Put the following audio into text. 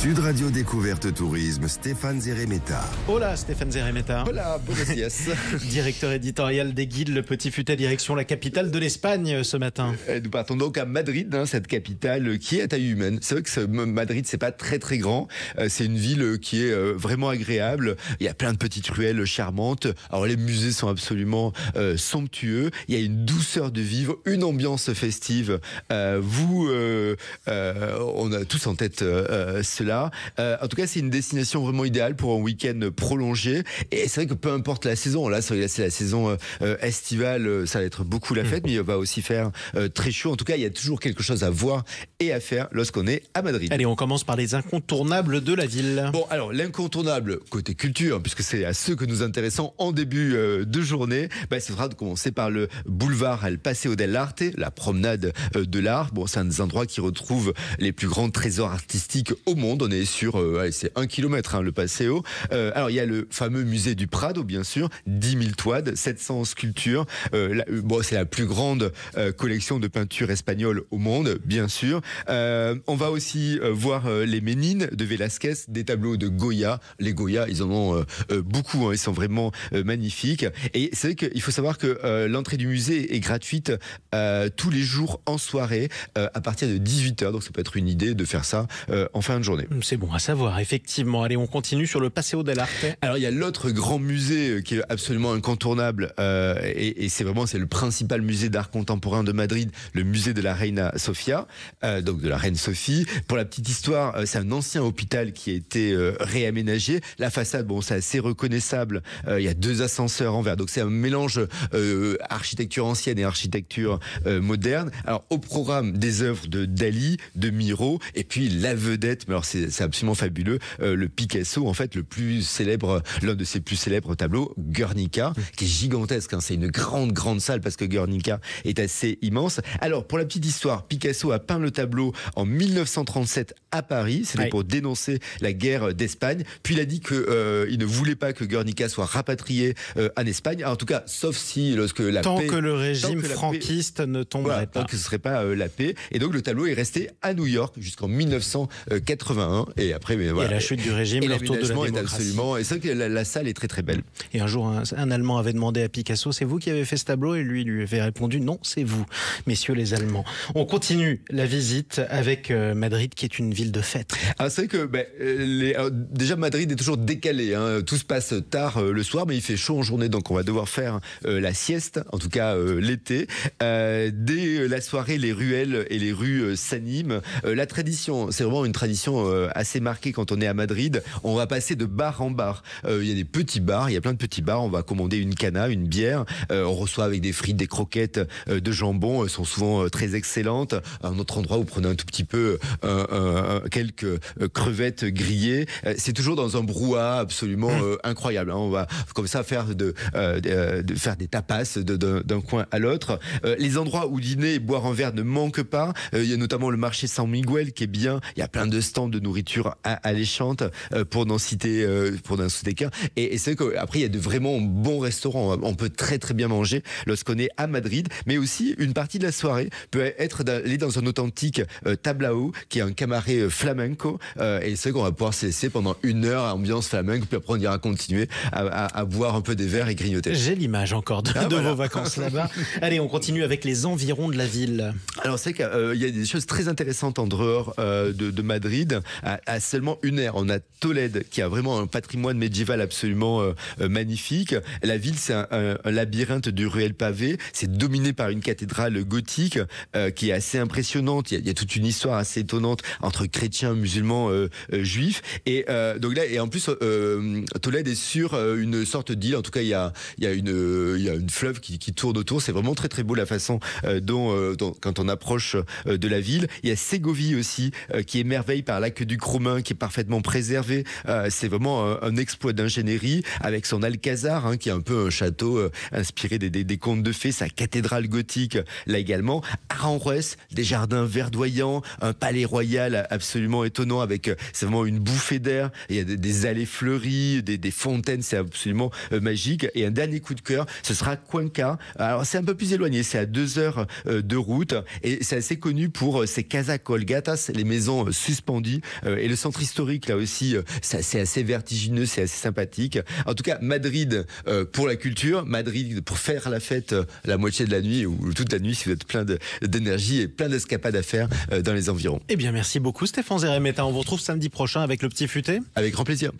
Sud Radio Découverte Tourisme, Stéphane Zeremeta. Hola Stéphane Zeremeta. Hola, buenos días. Directeur éditorial des Guides, Le Petit Futet, direction la capitale de l'Espagne ce matin. Nous partons donc à Madrid, cette capitale qui est à taille humaine. C'est vrai que Madrid, c'est pas très très grand. C'est une ville qui est vraiment agréable. Il y a plein de petites ruelles charmantes. Alors les musées sont absolument somptueux. Il y a une douceur de vivre, une ambiance festive. On a tous en tête cela. En tout cas, c'est une destination vraiment idéale pour un week-end prolongé. Et c'est vrai que peu importe la saison, là c'est la saison estivale, ça va être beaucoup la fête, mais il va aussi faire très chaud. En tout cas, il y a toujours quelque chose à voir et à faire lorsqu'on est à Madrid. Allez, on commence par les incontournables de la ville. Bon, alors l'incontournable côté culture, puisque c'est à ceux que nous intéressons en début de journée, ce sera de commencer par le boulevard El Paseo del Arte, la promenade de l'art. Bon, c'est un des endroits qui retrouve les plus grands trésors artistiques au monde. On est sur, c'est 1 kilomètre, le Paseo. Alors, il y a le fameux musée du Prado, bien sûr, 10 000 toiles, 700 sculptures. C'est la plus grande collection de peintures espagnoles au monde, bien sûr. On va aussi voir les Ménines de Velázquez, des tableaux de Goya. Les Goya, ils en ont beaucoup, ils sont vraiment magnifiques. Et c'est vrai qu'il faut savoir que l'entrée du musée est gratuite tous les jours en soirée à partir de 18h. Donc ça peut être une idée de faire ça en fin de journée. C'est bon à savoir, effectivement. Allez, on continue sur le Paseo del Arte. Alors il y a l'autre grand musée qui est absolument incontournable et c'est le principal musée d'art contemporain de Madrid, le musée de la Reina Sofia, donc de la Reine Sophie. Pour la petite histoire, c'est un ancien hôpital qui a été réaménagé. La façade, c'est assez reconnaissable. Il y a 2 ascenseurs en verre, donc c'est un mélange architecture ancienne et architecture moderne. Alors au programme des œuvres de Dali, de Miro, et puis la vedette, mais alors c'est absolument fabuleux, le Picasso, en fait l'un de ses plus célèbres tableaux, Guernica, qui est gigantesque. C'est une grande salle parce que Guernica est assez immense. Alors pour la petite histoire, Picasso a peint le tableau en 1937 à Paris. C'était pour dénoncer la guerre d'Espagne. Puis il a dit que il ne voulait pas que Guernica soit rapatrié en Espagne. En tout cas, sauf si lorsque la tant paix, que le régime franquiste ne tomberait pas. Tant que ce serait pas la paix. Et donc le tableau est resté à New York jusqu'en 1981. Et après, Et la chute du régime, le retour de la démocratie. Est absolument. Et c'est vrai que la salle est très très belle. Et un jour, un Allemand avait demandé à Picasso, c'est vous qui avez fait ce tableau? Et lui avait répondu, non, c'est vous, messieurs les Allemands. On continue la visite avec Madrid, qui est une ville de fête. Ah, c'est vrai que déjà Madrid est toujours décalé. Tout se passe tard le soir, mais il fait chaud en journée, donc on va devoir faire la sieste, en tout cas l'été. Dès la soirée, les ruelles et les rues s'animent. La tradition, c'est vraiment une tradition assez marquée quand on est à Madrid. On va passer de bar en bar. Il y a des petits bars, il y a plein de petits bars. On va commander une cana, une bière. On reçoit avec des frites, des croquettes de jambon. Elles sont souvent très excellentes. À un autre endroit, vous prenez un tout petit peu quelques crevettes grillées. C'est toujours dans un brouhaha absolument incroyable. On va comme ça faire faire des tapas d'un coin à l'autre. Les endroits où dîner et boire un verre ne manquent pas. Il y a notamment le marché San Miguel qui est bien. Il y a plein de stands de nourriture alléchante pour n'en citer qu'un. Et c'est vrai qu'après il y a de vraiment bons restaurants. On peut très très bien manger lorsqu'on est à Madrid, mais aussi une partie de la soirée peut être d'aller dans un authentique tablao qui est un cabaret flamenco. Et c'est vrai qu'on va pouvoir se laisser pendant 1 heure à ambiance flamenco, puis après on ira continuer à boire un peu des verres et grignoter. J'ai l'image encore de vos vacances là-bas. Allez, on continue avec les environs de la ville. Alors c'est qu'il y a des choses très intéressantes en dehors de Madrid. À seulement 1 heure, on a Tolède qui a vraiment un patrimoine médiéval absolument magnifique. La ville, c'est un labyrinthe de ruelles pavées. C'est dominé par une cathédrale gothique qui est assez impressionnante. Il y a toute une histoire assez étonnante entre chrétiens, musulmans, juifs. Et donc là, et en plus, Tolède est sur une sorte d'île. En tout cas, il y a une fleuve qui tourne autour. C'est vraiment très très beau la façon dont quand on approche de la ville. Il y a Ségovie aussi qui émerveille par l'aqueduc romain qui est parfaitement préservé. C'est vraiment un exploit d'ingénierie avec son alcazar qui est un peu un château inspiré des contes de fées, sa cathédrale gothique là également. Aranjuez, des jardins verdoyants, un palais royal absolument absolument étonnant avec c'est vraiment une bouffée d'air. Il y a des allées fleuries, des fontaines, c'est absolument magique. Et un dernier coup de cœur, ce sera Cuenca. Alors c'est un peu plus éloigné, c'est à 2 heures de route et c'est assez connu pour ses casas colgatas, les maisons suspendues et le centre historique là aussi, c'est assez vertigineux, c'est assez sympathique. En tout cas, Madrid pour la culture, Madrid pour faire la fête la moitié de la nuit ou toute la nuit si vous êtes plein d'énergie et plein d'escapades à faire dans les environs. Eh bien, merci beaucoup Stéphane Zeremeta. On vous retrouve samedi prochain avec le Petit Futé. Avec grand plaisir.